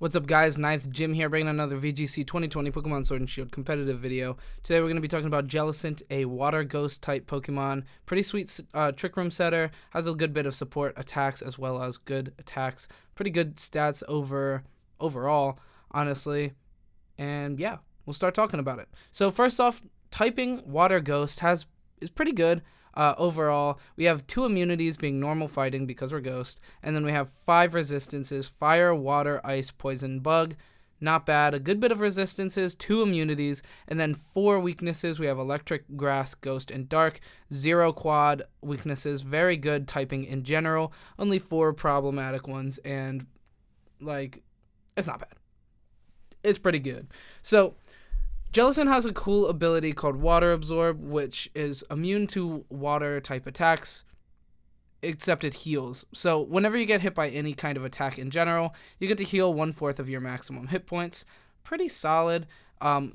What's up, guys? Ninth Jim here, bringing another VGC 2020 Pokemon Sword and Shield competitive video. Today we're going to be talking about Jellicent, a water ghost type Pokemon. Pretty sweet Trick Room setter, has a good bit of support attacks as well as good attacks. Pretty good stats overall, honestly. And yeah, we'll start talking about it. So first off, typing water ghost is pretty good. Overall, we have 2 immunities being normal fighting because we're ghost, and then we have 5 resistances: fire, water, ice, poison, bug. Not bad. A good bit of resistances, 2 immunities, and then 4 weaknesses. We have electric, grass, ghost, and dark. 0 quad weaknesses. Very good typing in general. Only 4 problematic ones, and it's not bad. It's pretty good. So Jellicent has a cool ability called Water Absorb, which is immune to water type attacks, except it heals. So whenever you get hit by any kind of attack in general, you get to heal 1/4 of your maximum hit points. Pretty solid.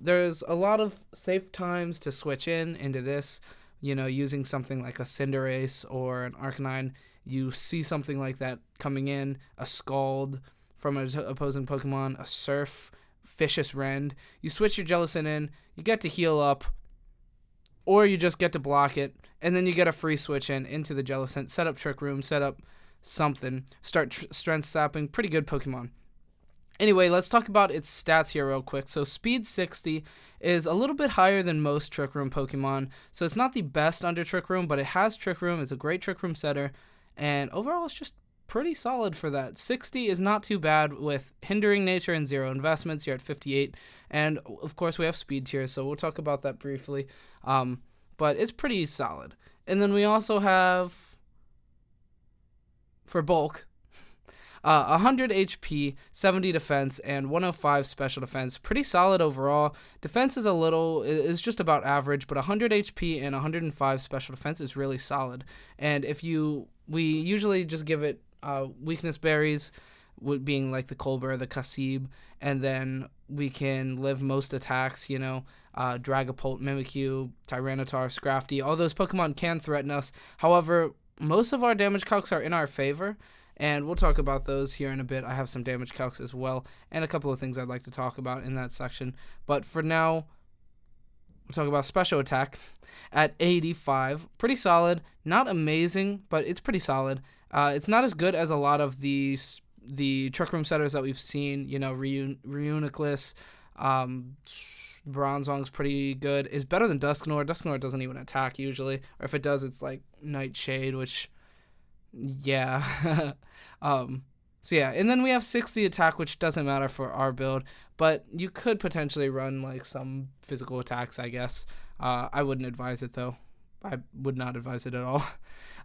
There's a lot of safe times to switch into this, using something like a Cinderace or an Arcanine. You see something like that coming in, a Scald from an opposing Pokemon, a Surf, Vicious Rend. You switch your Jellicent in, you get to heal up, or you just get to block it, and then you get a free switch into the Jellicent, set up Trick Room, set up something, start Strength Sapping. Pretty good Pokemon. Anyway, let's talk about its stats here real quick. So Speed 60 is a little bit higher than most Trick Room Pokemon, so it's not the best under Trick Room, but it has Trick Room, it's a great Trick Room setter, and overall it's just pretty solid for that. 60 is not too bad with hindering nature and 0 investments. You're at 58, and of course we have speed tiers, so we'll talk about that briefly. But it's pretty solid. And then we also have, for bulk, 100 HP, 70 defense, and 105 special defense. Pretty solid overall. Defense is just about average, but 100 HP and 105 special defense is really solid. And we usually just give it weakness berries, being like the Colbur, the Kasib, and then we can live most attacks, Dragapult, Mimikyu, Tyranitar, Scrafty. All those Pokemon can threaten us. However, most of our damage calcs are in our favor, and we'll talk about those here in a bit. I have some damage calcs as well, and a couple of things I'd like to talk about in that section. But for now, we'll talk about special attack at 85. Pretty solid. Not amazing, but it's pretty solid. It's not as good as a lot of the Trick Room setters that we've seen. Reuniclus, Bronzong's pretty good. It's better than Dusknoir. Dusknoir doesn't even attack usually, or if it does, it's like Nightshade, which, yeah. So yeah, and then we have 60 attack, which doesn't matter for our build, but you could potentially run like some physical attacks, I guess. I wouldn't advise it though. I would not advise it at all.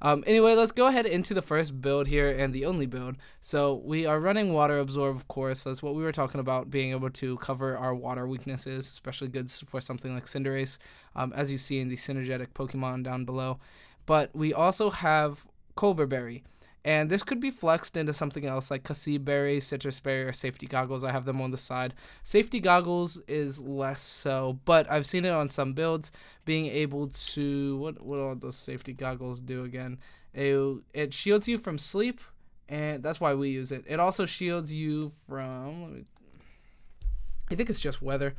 Anyway, let's go ahead into the first build here, and the only build. So we are running Water Absorb, of course. That's what we were talking about, being able to cover our water weaknesses, especially good for something like Cinderace, as you see in the synergetic Pokemon down below. But we also have Colbur Berry, and this could be flexed into something else like Kasib Berry, Citrus Berry, or Safety Goggles. I have them on the side. Safety Goggles is less so, but I've seen it on some builds, being able to, what all those Safety Goggles do again? It shields you from sleep, and that's why we use it. It also shields you from, I think it's just weather.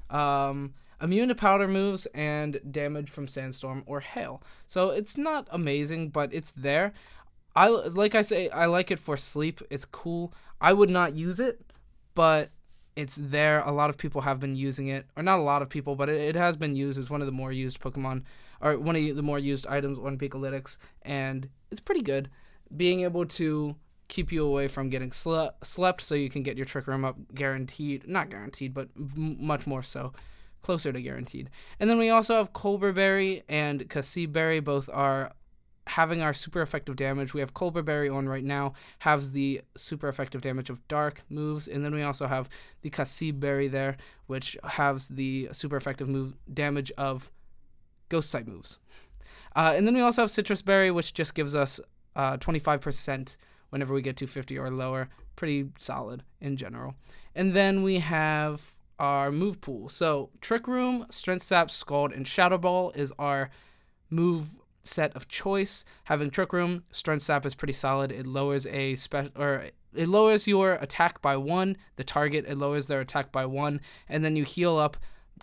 Immune to powder moves and damage from sandstorm or hail. So it's not amazing, but it's there. I like it for sleep. It's cool. I would not use it, but it's there. A lot of people have been using it, or not a lot of people, but it has been used as one of the more used Pokemon, or one of the more used items on Pikalytics, and it's pretty good. Being able to keep you away from getting slept, so you can get your Trick Room up guaranteed. Not guaranteed, but much more so. Closer to guaranteed. And then we also have Colbur Berry and Kasib Berry. Both are having our super effective damage. We have Colbur Berry on right now, has the super effective damage of dark moves, and then we also have the Kasib Berry there, which has the super effective damage of ghost type moves. And then we also have Citrus Berry, which just gives us 25% whenever we get to 50 or lower. Pretty solid in general. And then we have our move pool. So Trick Room, Strength Sap, Scald, and Shadow Ball is our move set of choice. Having Trick Room, Strength Sap is pretty solid. It lowers it lowers your attack by 1. The target, it lowers their attack by 1, and then you heal up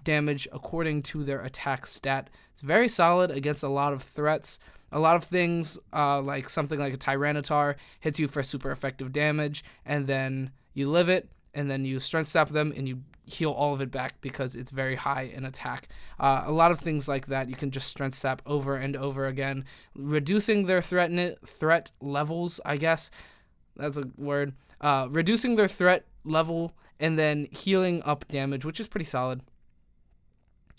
damage according to their attack stat. It's very solid against a lot of threats. A lot of things, like something like a Tyranitar, hits you for super effective damage, and then you live it, and then you strength sap them, and you heal all of it back because it's very high in attack. A lot of things like that you can just strength sap over and over again, reducing their threat levels, I guess. That's a word. Reducing their threat level, and then healing up damage, which is pretty solid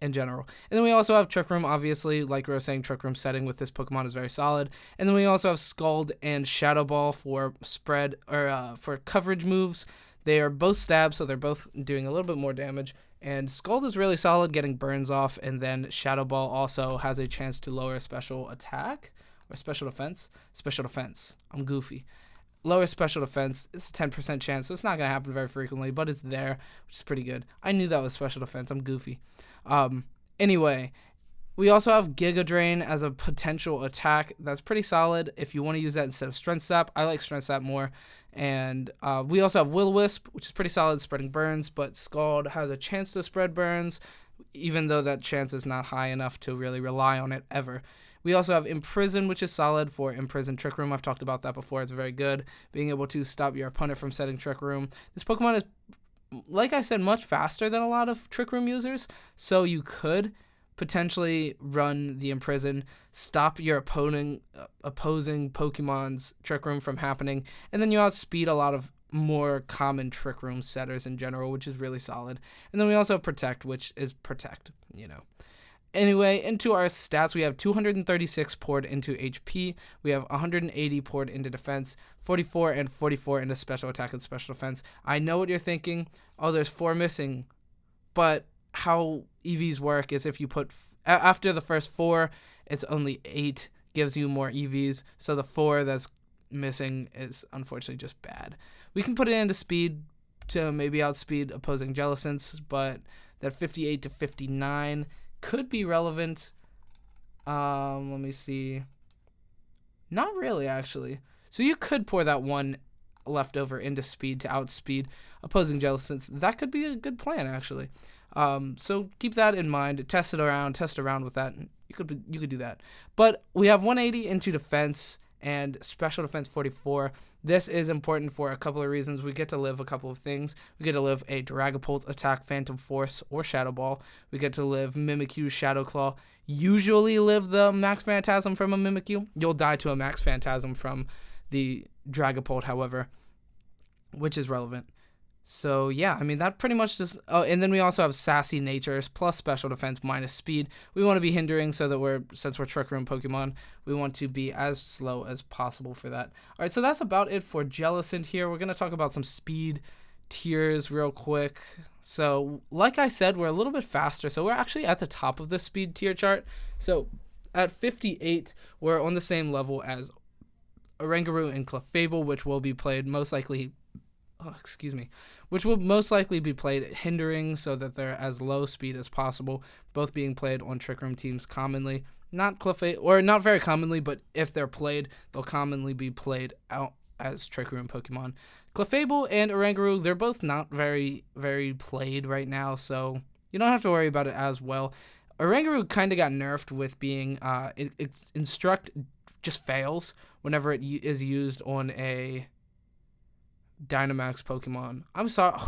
in general. And then we also have Trick Room, obviously, like we were saying, Trick Room setting with this Pokemon is very solid. And then we also have Scald and Shadow Ball for spread, or for coverage moves. They are both stabs, so they're both doing a little bit more damage. And Scald is really solid, getting burns off, and then Shadow Ball also has a chance to lower special attack, or special defense. Special defense. I'm goofy. Lower special defense, it's a 10% chance, so it's not going to happen very frequently, but it's there, which is pretty good. I knew that was special defense. I'm goofy. Anyway, we also have Giga Drain as a potential attack. That's pretty solid if you want to use that instead of Strength Sap. I like Strength Sap more. And we also have Will-O-Wisp, which is pretty solid, spreading burns, but Scald has a chance to spread burns, even though that chance is not high enough to really rely on it ever. We also have Imprison, which is solid for Imprison Trick Room. I've talked about that before. It's very good, being able to stop your opponent from setting Trick Room. This Pokemon is, like I said, much faster than a lot of Trick Room users, so you could potentially run the Imprison, stop your opposing Pokemon's Trick Room from happening, and then you outspeed a lot of more common Trick Room setters in general, which is really solid. And then we also have Protect, which is Protect, you know. Anyway, into our stats, we have 236 poured into HP, we have 180 poured into defense, 44 and 44 into special attack and special defense. I know what you're thinking. Oh, there's 4 missing. But how EVs work is if you put, after the first 4, it's only 8, gives you more EVs. So the 4 that's missing is unfortunately just bad. We can put it into speed to maybe outspeed opposing Jellicents, but that 58 to 59 could be relevant. Let me see. Not really, actually. So you could pour that 1 leftover into speed to outspeed opposing Jellicents. That could be a good plan, actually. So keep that in mind. Test around with that. You could do that. But we have 180 into defense and special defense 44. This is important for a couple of reasons. We get to live a couple of things. We get to live a Dragapult attack, Phantom Force, or Shadow Ball. We get to live Mimikyu, Shadow Claw. Usually live the Max Phantasm from a Mimikyu. You'll die to a Max Phantasm from the Dragapult, however, which is relevant. So yeah, I mean, that pretty much just, oh, and then we also have Sassy Natures plus special defense minus speed. We want to be hindering so that since we're Trick Room Pokemon, we want to be as slow as possible for that. All right, so that's about it for Jellicent here. We're going to talk about some speed tiers real quick. So like I said, we're a little bit faster. So we're actually at the top of the speed tier chart. So at 58, we're on the same level as Oranguru and Clefable, which will be played most likely, which will most likely be played hindering so that they're as low speed as possible, both being played on Trick Room teams commonly. Not very commonly, but if they're played, they'll commonly be played out as Trick Room Pokemon. Clefable and Oranguru, they're both not very, very played right now, so you don't have to worry about it as well. Oranguru kind of got nerfed with being, Instruct just fails whenever it is used on a Dynamax Pokemon. I'm sorry,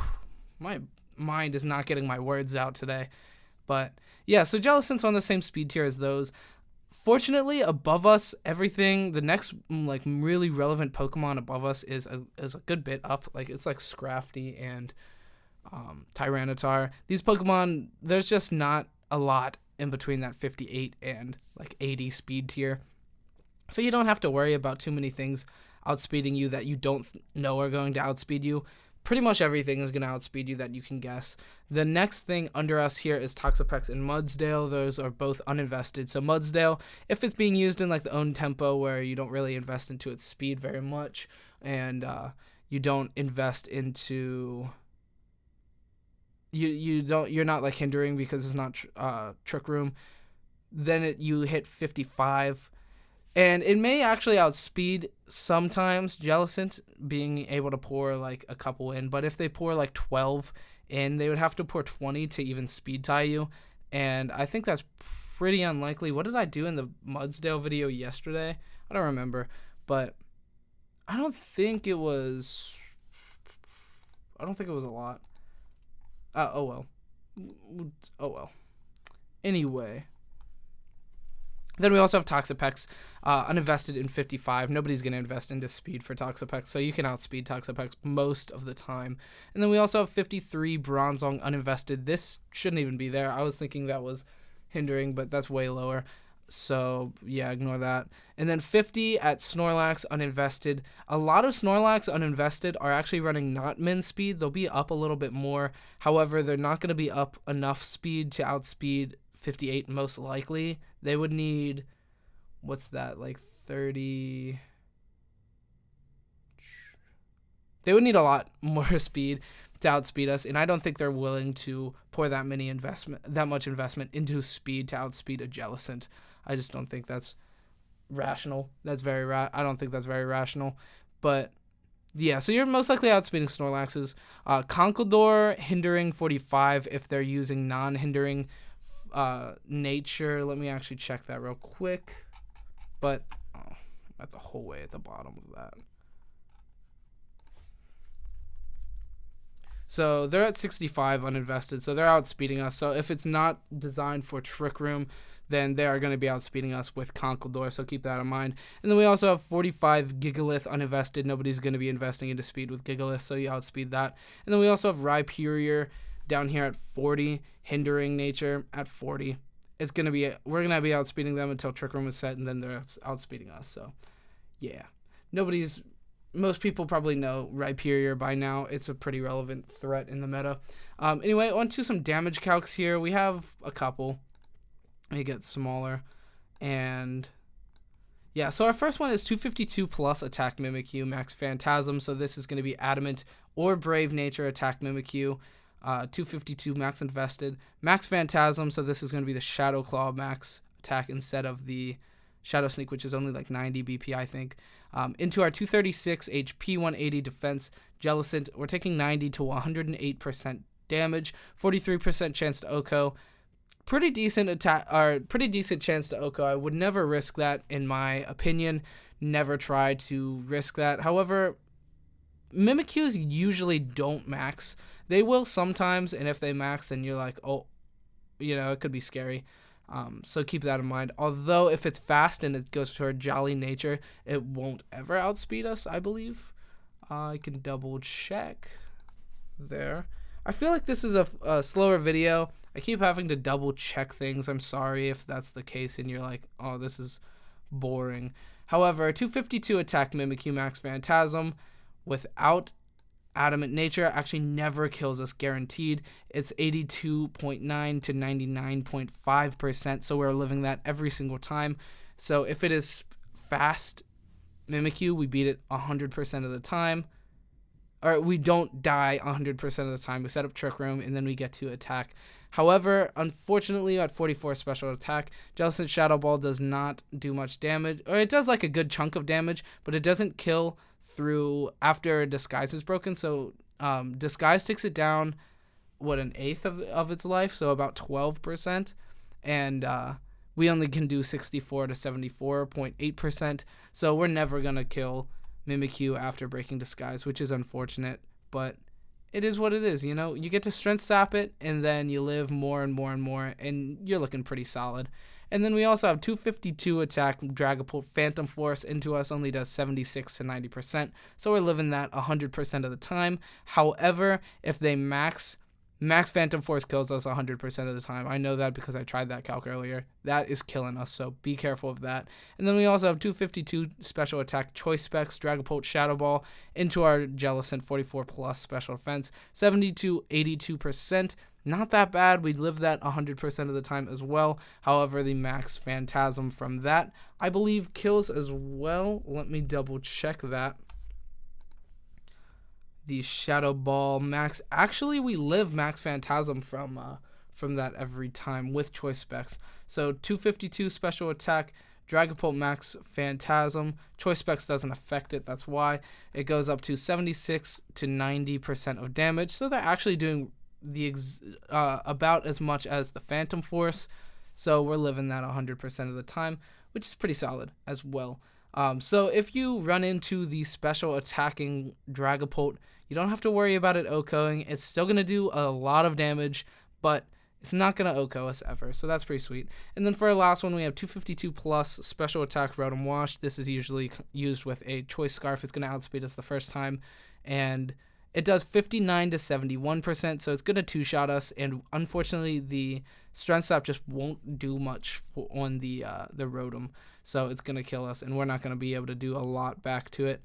my mind is not getting my words out today. But yeah, so Jellicent's on the same speed tier as those. Fortunately, above us, everything, the next like really relevant Pokemon above us is a good bit up. Like it's like Scrafty and Tyranitar. These Pokemon, there's just not a lot in between that 58 and like 80 speed tier. So you don't have to worry about too many things outspeeding you that you don't know are going to outspeed you. Pretty much everything is going to outspeed you that you can guess. The next thing under us here is Toxapex and Mudsdale. Those are both uninvested. So Mudsdale, if it's being used in like the own tempo where you don't really invest into its speed very much, and you don't invest into you're not like hindering because it's not Trick Room, then you hit 55. And it may actually outspeed sometimes Jellicent being able to pour like a couple in, but if they pour like 12 in, they would have to pour 20 to even speed tie you. And I think that's pretty unlikely. What did I do in the Mudsdale video yesterday? I don't remember, but I don't think it was a lot. Oh well. Oh well. Anyway. Then we also have Toxapex, uninvested in 55. Nobody's going to invest into speed for Toxapex, so you can outspeed Toxapex most of the time. And then we also have 53 Bronzong uninvested. This shouldn't even be there. I was thinking that was hindering, but that's way lower. So, yeah, ignore that. And then 50 at Snorlax uninvested. A lot of Snorlax uninvested are actually running not min speed. They'll be up a little bit more. However, they're not going to be up enough speed to outspeed 58 most likely. They would need, what's that, like 30. They would need a lot more speed to outspeed us, and I don't think they're willing to pour that much investment into speed to outspeed a Jellicent. I just don't think that's rational. That's I don't think that's very rational. But yeah, so you're most likely outspeeding Snorlaxes. Conkeldurr hindering 45 if they're using non-hindering nature. Let me actually check that real quick. But I'm at the whole way at the bottom of that. So they're at 65 uninvested, so they're outspeeding us. So if it's not designed for Trick Room, then they are going to be outspeeding us with Conkeldurr, so keep that in mind. And then we also have 45 Gigalith uninvested. Nobody's going to be investing into speed with Gigalith, so you outspeed that. And then we also have Rhyperior down here at 40, hindering nature at 40. We're going to be outspeeding them until Trick Room is set, and then they're outspeeding us. So, yeah. Most people probably know Rhyperior by now. It's a pretty relevant threat in the meta. Anyway, on to some damage calcs here. We have a couple. They get smaller. And yeah, so our first one is 252 plus attack Mimikyu, max Phantasm. So this is going to be Adamant or Brave Nature attack Mimikyu. 252 max invested. Max Phantasm, so this is going to be the Shadow Claw max attack instead of the Shadow Sneak, which is only like 90 BP, I think. Into our 236 HP, 180 defense, Jellicent, we're taking 90 to 108% damage, 43% chance to OHKO. Pretty decent attack, or pretty decent chance to OHKO. I would never risk that, in my opinion. Never try to risk that. However, Mimikyus usually don't max. They will sometimes, and if they max, then you're like, oh, it could be scary. So keep that in mind. Although if it's fast and it goes to our Jolly nature, it won't ever outspeed us, I believe. I can double check there. I feel like this is a slower video. I keep having to double check things. I'm sorry if that's the case and you're like, oh, this is boring. However, 252 attack Mimikyu max Phantasm without Adamant nature actually never kills us, guaranteed. It's 82.9 to 99.5%, so we're living that every single time. So if it is fast Mimikyu, we beat it 100% of the time. Or we don't die 100% of the time. We set up Trick Room, and then we get to attack. However, unfortunately, at 44 special attack, Jellicent Shadow Ball does not do much damage. Or it does like a good chunk of damage, but it doesn't kill through after Disguise is broken. So Disguise takes it down, an eighth of its life, so about 12%. And we only can do 64 to 74.8%. So we're never going to kill Mimikyu after breaking Disguise, which is unfortunate, but it is what it is. You get to Strength Sap it, and then you live more and more and more, and you're looking pretty solid. And then we also have 252 attack Dragapult Phantom Force into us, only does 76 to 90%, so we're living that 100% of the time. However, if they max Phantom Force kills us 100% of the time. I know that because I tried that calc earlier. That is killing us, so be careful of that. And then we also have 252 special attack Choice Specs, Dragapult Shadow Ball into our Jellicent 44 plus special defense, 70 to 82%. Not that bad. We live that 100% of the time as well. However, the max Phantasm from that, I believe, kills as well. Let me double check that. The Shadow Ball max. Actually, we live max Phantasm from that every time with Choice Specs. So 252 special attack Dragapult Max Phantasm. Choice Specs doesn't affect it. That's why it goes up to 76 to 90% of damage. So they're actually doing the about as much as the Phantom Force. So we're living that 100% of the time, which is pretty solid as well. So if you run into the special attacking Dragapult, you don't have to worry about it OHKOing. It's still going to do a lot of damage, but it's not going to OHKO us ever, so that's pretty sweet. And then for our last one, we have 252 plus special attack rotom-wash. This is usually used with a choice scarf. It's going to outspeed us the first time, and it does 59 to 71%, so it's going to two-shot us, and unfortunately the strength sap just won't do much on the rotom, so it's going to kill us, and we're not going to be able to do a lot back to it.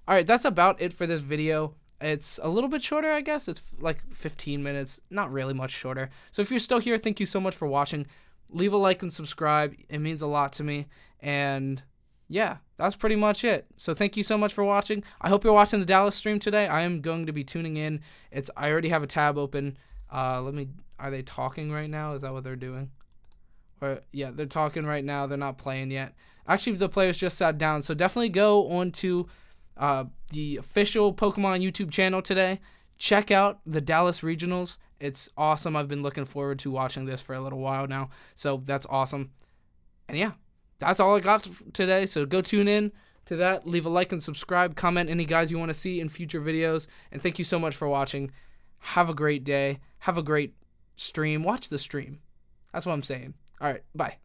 Alright, that's about it for this video. It's a little bit shorter, I guess. It's like 15 minutes, not really much shorter. So if you're still here, thank you so much for watching. Leave a like and subscribe. It means a lot to me. And yeah, that's pretty much it. So thank you so much for watching. I hope you're watching the Dallas stream today. I am going to be tuning in. I already have a tab open. Are they talking right now? Is that what they're doing? Or yeah, they're talking right now. They're not playing yet. Actually, the players just sat down. So definitely go on to the official Pokemon YouTube channel today. Check out the Dallas Regionals. It's awesome. I've been looking forward to watching this for a little while now, so that's awesome. And yeah, that's all I got today, so go tune in to that. Leave a like and subscribe. Comment any guys you want to see in future videos, and thank you so much for watching. Have a great day. Have a great stream. Watch the stream. That's what I'm saying. All right, bye.